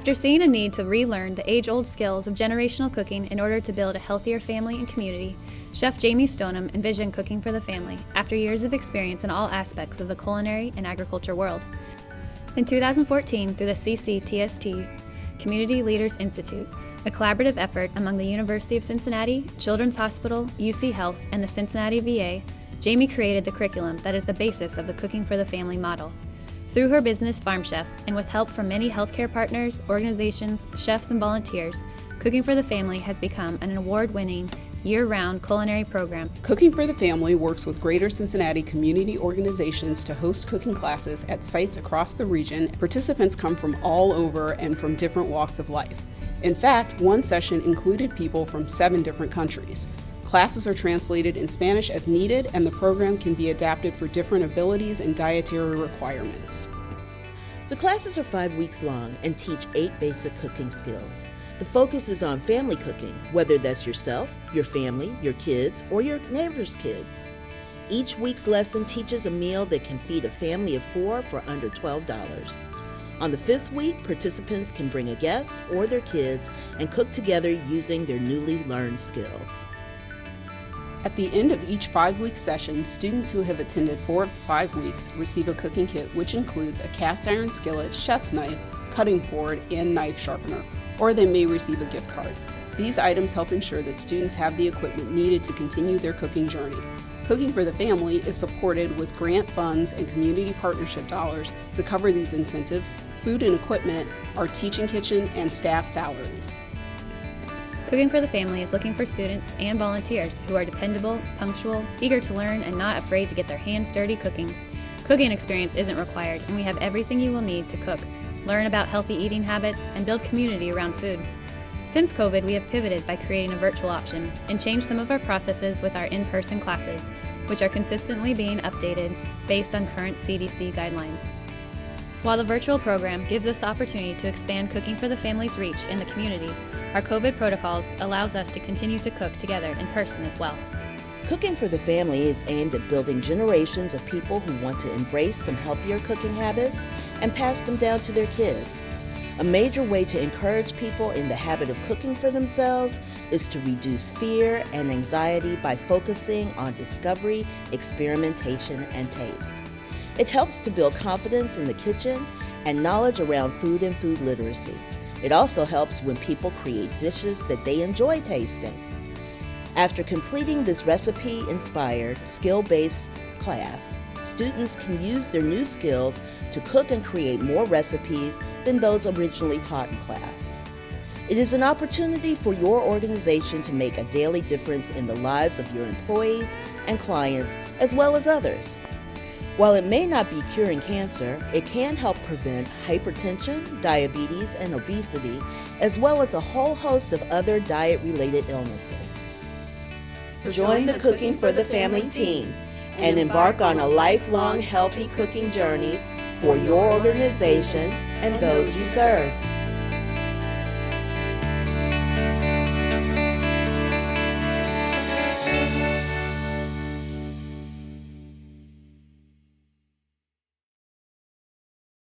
After seeing a need to relearn the age-old skills of generational cooking in order to build a healthier family and community, Chef Jamie Stoneham envisioned Cooking for the Family after years of experience in all aspects of the culinary and agriculture world. In 2014, through the CCTST, Community Leaders Institute, a collaborative effort among the University of Cincinnati, Children's Hospital, UC Health, and the Cincinnati VA, Jamie created the curriculum that is the basis of the Cooking for the Family model. Through her business, Farm Chef, and with help from many healthcare partners, organizations, chefs, and volunteers, Cooking for the Family has become an award-winning, year-round culinary program. Cooking for the Family works with Greater Cincinnati community organizations to host cooking classes at sites across the region. Participants come from all over and from different walks of life. In fact, one session included people from 7 different countries. Classes are translated in Spanish as needed, and the program can be adapted for different abilities and dietary requirements. The classes are 5 weeks long and teach 8 basic cooking skills. The focus is on family cooking, whether that's yourself, your family, your kids, or your neighbor's kids. Each week's lesson teaches a meal that can feed a family of 4 for under $12. On the 5th week, participants can bring a guest or their kids and cook together using their newly learned skills. At the end of each 5-week session, students who have attended 4 of the 5 weeks receive a cooking kit, which includes a cast iron skillet, chef's knife, cutting board, and knife sharpener, or they may receive a gift card. These items help ensure that students have the equipment needed to continue their cooking journey. Cooking for the Family is supported with grant funds and community partnership dollars to cover these incentives, food and equipment, our teaching kitchen, and staff salaries. Cooking for the Family is looking for students and volunteers who are dependable, punctual, eager to learn, and not afraid to get their hands dirty cooking. Cooking experience isn't required, and we have everything you will need to cook, learn about healthy eating habits, and build community around food. Since COVID, we have pivoted by creating a virtual option and changed some of our processes with our in-person classes, which are consistently being updated based on current CDC guidelines. While the virtual program gives us the opportunity to expand Cooking for the Family's reach in the community, our COVID protocols allows us to continue to cook together in person as well. Cooking for the Family is aimed at building generations of people who want to embrace some healthier cooking habits and pass them down to their kids. A major way to encourage people in the habit of cooking for themselves is to reduce fear and anxiety by focusing on discovery, experimentation, and taste. It helps to build confidence in the kitchen and knowledge around food and food literacy. It also helps when people create dishes that they enjoy tasting. After completing this recipe-inspired, skill-based class, students can use their new skills to cook and create more recipes than those originally taught in class. It is an opportunity for your organization to make a daily difference in the lives of your employees and clients, as well as others. While it may not be curing cancer, it can help prevent hypertension, diabetes, and obesity, as well as a whole host of other diet-related illnesses. Join the Cooking for the Family team and embark on a lifelong healthy cooking journey for your organization and those you serve.